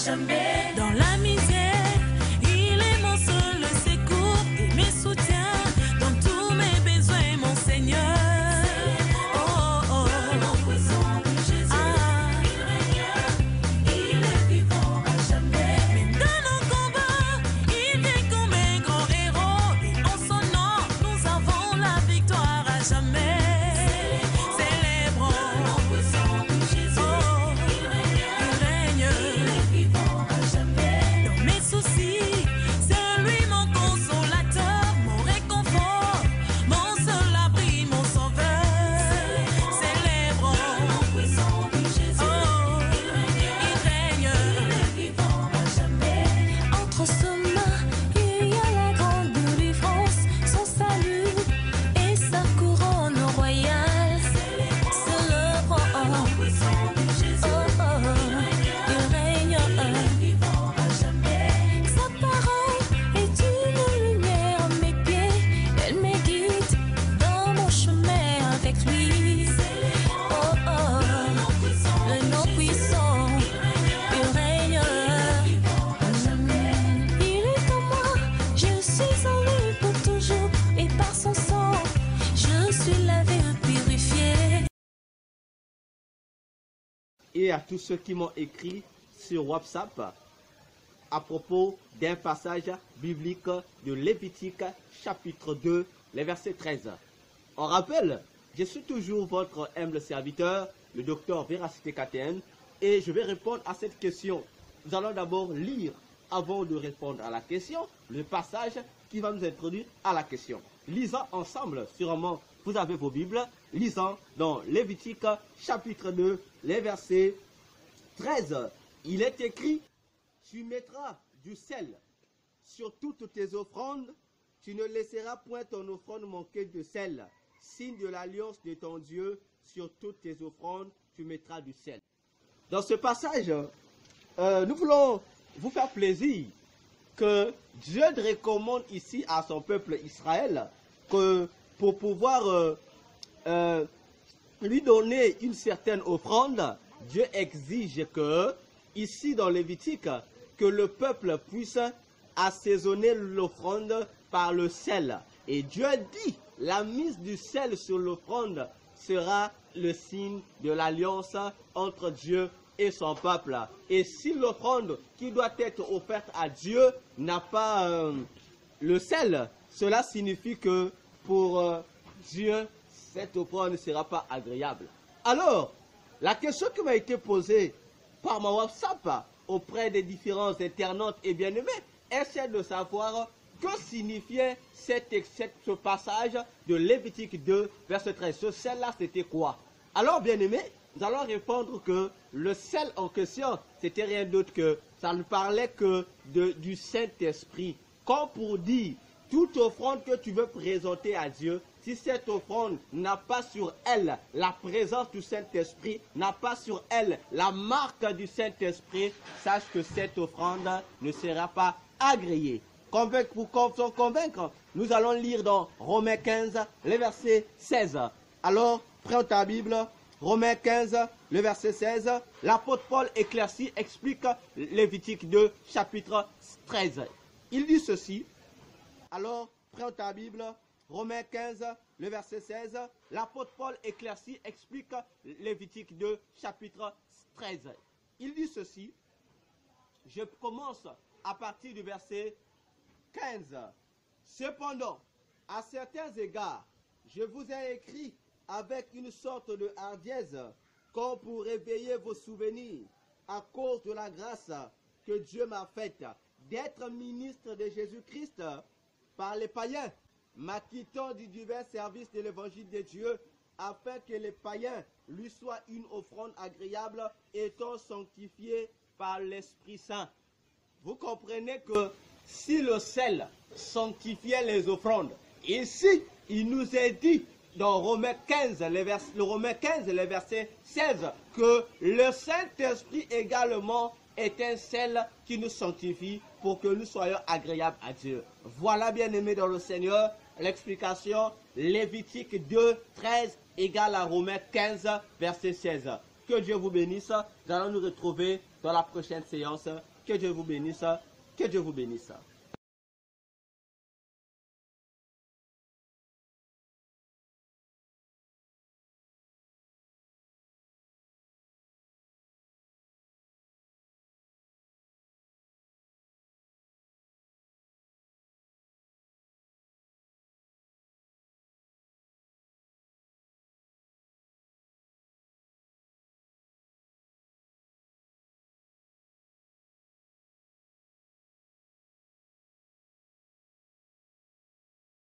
jamais. Dans la misère, il est mon seul secours et mes soutiens. Dans tous mes besoins, mon Seigneur. Oh, oh, oh. Jésus, il règne, il est vivant à jamais. Mais dans nos combats, il vient comme un grand héros. Et en son nom, nous avons la victoire à jamais. Et à tous ceux qui m'ont écrit sur WhatsApp à propos d'un passage biblique de Lévitique chapitre 2, les versets 13. En rappel, je suis toujours votre humble serviteur, le docteur Véracité KTN, et je vais répondre à cette question. Nous allons d'abord lire, avant de répondre à la question, le passage qui va nous introduire à la question. Lisons ensemble, sûrement vous avez vos Bibles, lisons dans Lévitique chapitre 2, les versets 13. Il est écrit, tu mettras du sel sur toutes tes offrandes, tu ne laisseras point ton offrande manquer de sel. Signe de l'alliance de ton Dieu, sur toutes tes offrandes, tu mettras du sel. Dans ce passage, nous voulons vous faire plaisir que Dieu recommande ici à son peuple Israël que pour pouvoir lui donner une certaine offrande, Dieu exige que, ici dans Lévitique, que le peuple puisse assaisonner l'offrande par le sel. Et Dieu dit, la mise du sel sur l'offrande sera le signe de l'alliance entre Dieu et son peuple. Et si l'offrande qui doit être offerte à Dieu n'a pas le sel, cela signifie que pour Dieu, cette offrande ne sera pas agréable. Alors, la question qui m'a été posée par ma WhatsApp auprès des différents internautes et bien-aimés est celle de savoir que signifiait ce passage de Lévitique 2, verset 13. Ce sel-là, c'était quoi? Alors, bien-aimés, nous allons répondre que le sel en question, c'était rien d'autre que, ça ne parlait que du Saint-Esprit. Comme pour dire, toute offrande que tu veux présenter à Dieu, si cette offrande n'a pas sur elle la présence du Saint-Esprit, n'a pas sur elle la marque du Saint-Esprit, sache que cette offrande ne sera pas agréée. Pour s'en convaincre, nous allons lire dans Romains 15, le verset 16. Alors, prends ta Bible, Romains 15, le verset 16. L'apôtre Paul éclairci explique Lévitique 2, chapitre 13. Il dit ceci. Alors, prends ta Bible, Romains 15, le verset 16. L'apôtre Paul éclairci explique Lévitique 2, chapitre 13. Il dit ceci. Je commence à partir du verset 15. Cependant, à certains égards, je vous ai écrit avec une sorte de hardiesse, comme pour réveiller vos souvenirs, à cause de la grâce que Dieu m'a faite d'être ministre de Jésus-Christ par les païens, m'acquittant du divers service de l'évangile de Dieu, afin que les païens lui soient une offrande agréable, étant sanctifiés par l'Esprit Saint. Vous comprenez que si le sel sanctifiait les offrandes, ici, il nous est dit dans Romains 15, le verset 16, que le Saint-Esprit également est un sel qui nous sanctifie pour que nous soyons agréables à Dieu. Voilà, bien-aimés dans le Seigneur, l'explication Lévitique 2, 13 égale à Romains 15, verset 16. Que Dieu vous bénisse. Nous allons nous retrouver dans la prochaine séance. Que Dieu vous bénisse. Que Dieu vous bénisse.